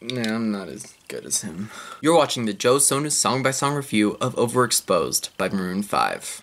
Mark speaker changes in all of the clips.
Speaker 1: Nah, I'm not as good as him. You're watching the Joe Sonis song-by-song review of Overexposed by Maroon 5.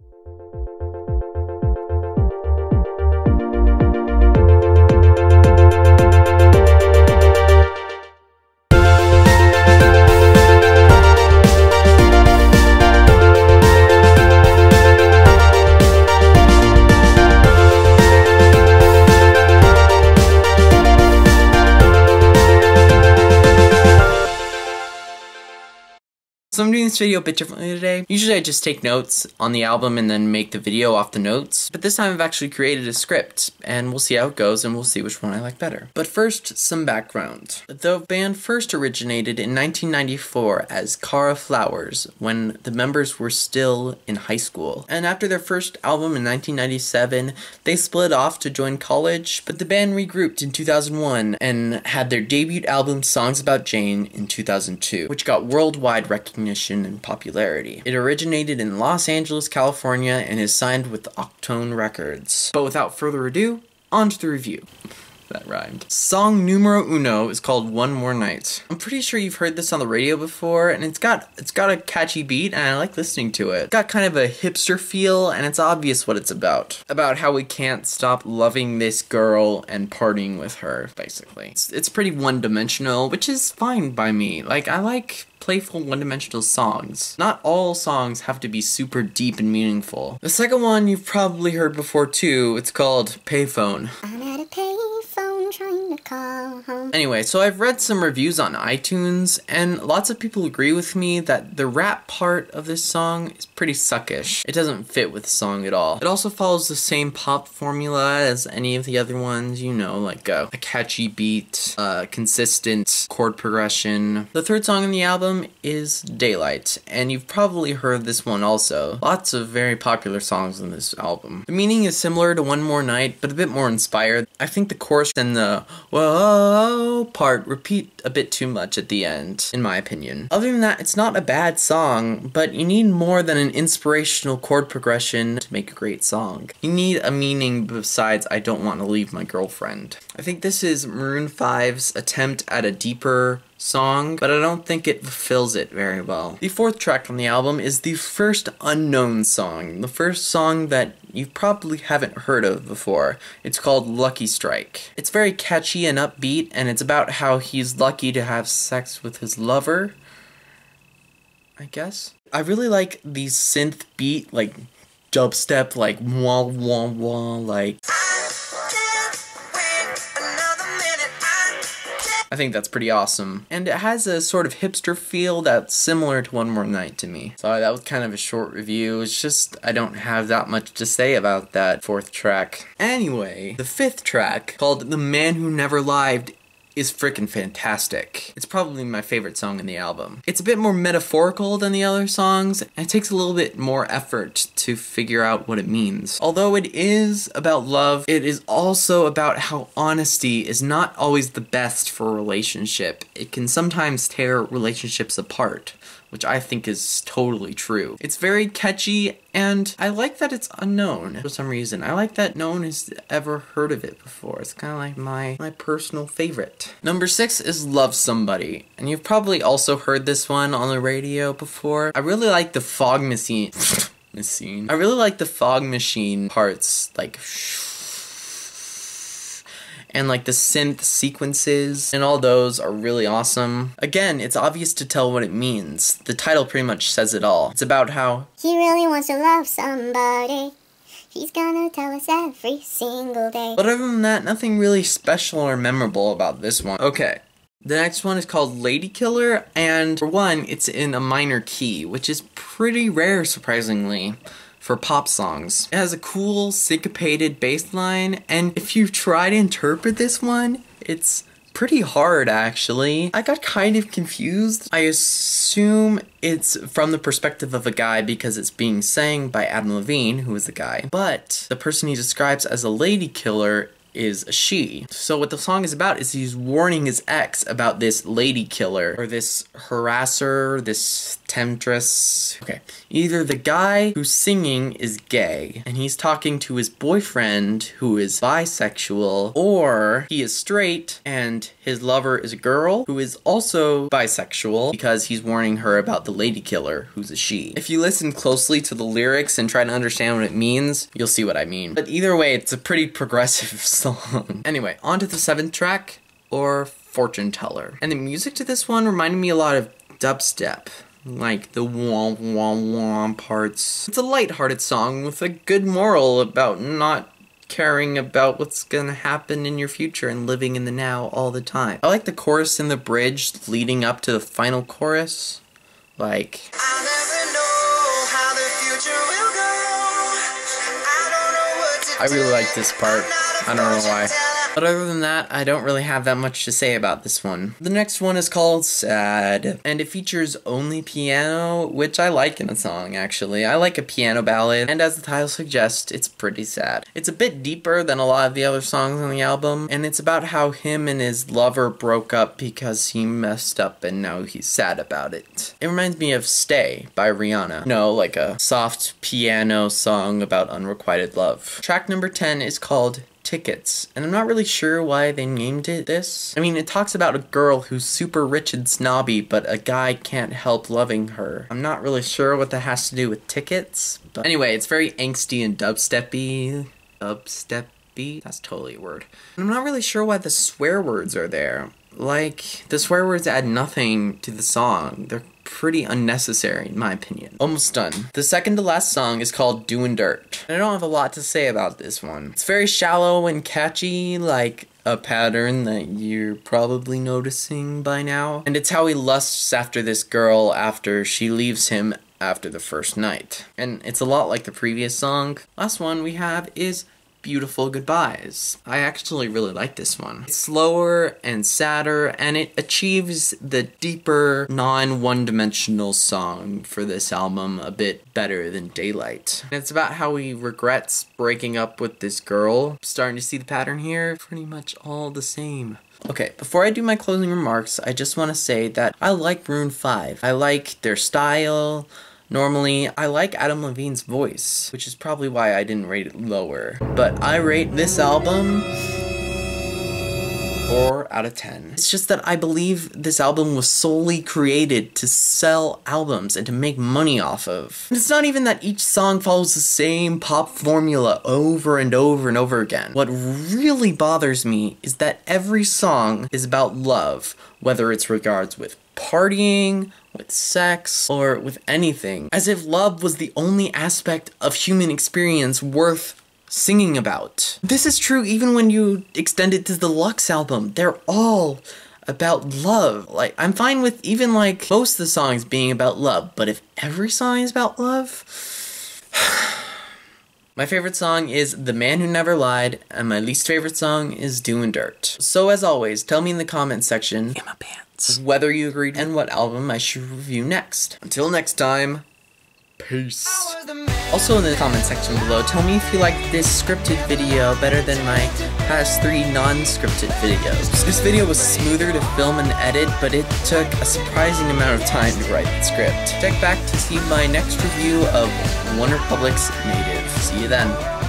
Speaker 1: So I'm doing this video a bit differently today. Usually I just take notes on the album and then make the video off the notes, but this time I've actually created a script, and we'll see how it goes and we'll see which one I like better. But first, some background. The band first originated in 1994 as Cara Flowers, when the members were still in high school. And after their first album in 1997, they split off to join college, but the band regrouped in 2001 and had their debut album Songs About Jane in 2002, which got worldwide recognition and popularity. It originated in Los Angeles, California, and is signed with Octone Records. But without further ado, on to the review. That rhymed. Song numero uno is called One More Night. I'm pretty sure you've heard this on the radio before, and it's got a catchy beat, and I like listening to it. It's got kind of a hipster feel, and it's obvious what it's about. About how we can't stop loving this girl and partying with her, basically. It's pretty one-dimensional, which is fine by me. Like, I like playful one-dimensional songs. Not all songs have to be super deep and meaningful. The second one you've probably heard before too. It's called Payphone.
Speaker 2: I'm at a payphone trying to call home.
Speaker 1: Anyway, so I've read some reviews on iTunes, and lots of people agree with me that the rap part of this song is pretty suckish. It doesn't fit with the song at all. It also follows the same pop formula as any of the other ones, you know, like a catchy beat, consistent chord progression. The third song in the album is Daylight, and you've probably heard this one also. Lots of very popular songs in this album. The meaning is similar to One More Night, but a bit more inspired. I think the chorus and the whoa part repeat a bit too much at the end, in my opinion. Other than that, it's not a bad song, but you need more than an inspirational chord progression to make a great song. You need a meaning besides I don't want to leave my girlfriend. I think this is Maroon 5's attempt at a deeper song, but I don't think it fulfills it very well. The fourth track on the album is the first unknown song, the first song that you probably haven't heard of before. It's called Lucky Strike. It's very catchy and upbeat, and it's about how he's lucky to have sex with his lover, I guess. I really like the synth beat, like dubstep, like wah wah wah, like I think that's pretty awesome. And it has a sort of hipster feel that's similar to One More Night to me. So that was kind of a short review. It's just, I don't have that much to say about that fourth track. Anyway, the fifth track, called The Man Who Never Lied, is freaking fantastic. It's probably my favorite song in the album. It's a bit more metaphorical than the other songs, and it takes a little bit more effort to figure out what it means. Although it is about love, it is also about how honesty is not always the best for a relationship. It can sometimes tear relationships apart, which I think is totally true. It's very catchy, and I like that it's unknown for some reason. I like that no one has ever heard of it before. It's kind of like my personal favorite. Number 6 is Love Somebody, and you've probably also heard this one on the radio before. I really like the fog machine. I really like the fog machine parts, like and like the synth sequences, and all those are really awesome. Again, it's obvious to tell what it means. The title pretty much says it all. It's about how
Speaker 2: he really wants to love somebody. He's gonna tell us every single day.
Speaker 1: But other than that, nothing really special or memorable about this one. Okay. The next one is called Lady Killer, and for one, it's in a minor key, which is pretty rare, surprisingly, for pop songs. It has a cool syncopated bass line, and if you try to interpret this one, it's pretty hard actually. I got kind of confused. I assume it's from the perspective of a guy because it's being sang by Adam Levine, who is the guy, but the person he describes as a lady killer is a she. So what the song is about is he's warning his ex about this lady killer, or this harasser, this temptress. Okay, either the guy who's singing is gay, and he's talking to his boyfriend who is bisexual, or he is straight, and his lover is a girl who is also bisexual because he's warning her about the lady killer who's a she. If you listen closely to the lyrics and try to understand what it means, you'll see what I mean. But either way, it's a pretty progressive song. Anyway, on to the 7th track, or Fortune Teller. And the music to this one reminded me a lot of dubstep, like the womp womp womp parts. It's a lighthearted song with a good moral about not caring about what's gonna happen in your future and living in the now all the time. I like the chorus and the bridge leading up to the final chorus. Like,
Speaker 3: I never know how the future will go. I don't know what to
Speaker 1: I really
Speaker 3: do.
Speaker 1: like this part. I don't know why.
Speaker 3: Fortune teller.
Speaker 1: But other than that, I don't really have that much to say about this one. The next one is called Sad, and it features only piano, which I like in a song, actually. I like a piano ballad, and as the title suggests, it's pretty sad. It's a bit deeper than a lot of the other songs on the album, and it's about how him and his lover broke up because he messed up and now he's sad about it. It reminds me of Stay by Rihanna. You know, like a soft piano song about unrequited love. Track number 10 is called Tickets, and I'm not really sure why they named it this. I mean, it talks about a girl who's super rich and snobby, but a guy can't help loving her. I'm not really sure what that has to do with tickets, but anyway, it's very angsty and dubsteppy. Dubsteppy? That's totally a word. And I'm not really sure why the swear words are there. Like, the swear words add nothing to the song. They're pretty unnecessary, in my opinion. Almost done. The second to last song is called Doin' Dirt. And I don't have a lot to say about this one. It's very shallow and catchy, like a pattern that you're probably noticing by now. And it's how he lusts after this girl after she leaves him after the first night. And it's a lot like the previous song. Last one we have is Beautiful Goodbyes. I actually really like this one. It's slower and sadder, and it achieves the deeper, non-one-dimensional song for this album a bit better than Daylight. And it's about how he regrets breaking up with this girl. Starting to see the pattern here? Pretty much all the same. Okay, before I do my closing remarks, I just want to say that I like Maroon 5. I like their style. Normally, I like Adam Levine's voice, which is probably why I didn't rate it lower. But I rate this album 4 out of 10. It's just that I believe this album was solely created to sell albums and to make money off of. And it's not even that each song follows the same pop formula over and over and over again. What really bothers me is that every song is about love, whether it's regards with partying, with sex, or with anything. As if love was the only aspect of human experience worth singing about. This is true even when you extend it to the Lux album. They're all about love. Like, I'm fine with even like most of the songs being about love, but if every song is about love... My favorite song is The Man Who Never Lied, and my least favorite song is Doin' Dirt. So as always, tell me in the comments section in my pants whether you agreed and what album I should review next. Until next time, peace. Also in the comment section below, tell me if you like this scripted video better than my past 3 non-scripted videos. This video was smoother to film and edit, but it took a surprising amount of time to write the script. Check back to see my next review of One Republic's Native. See you then.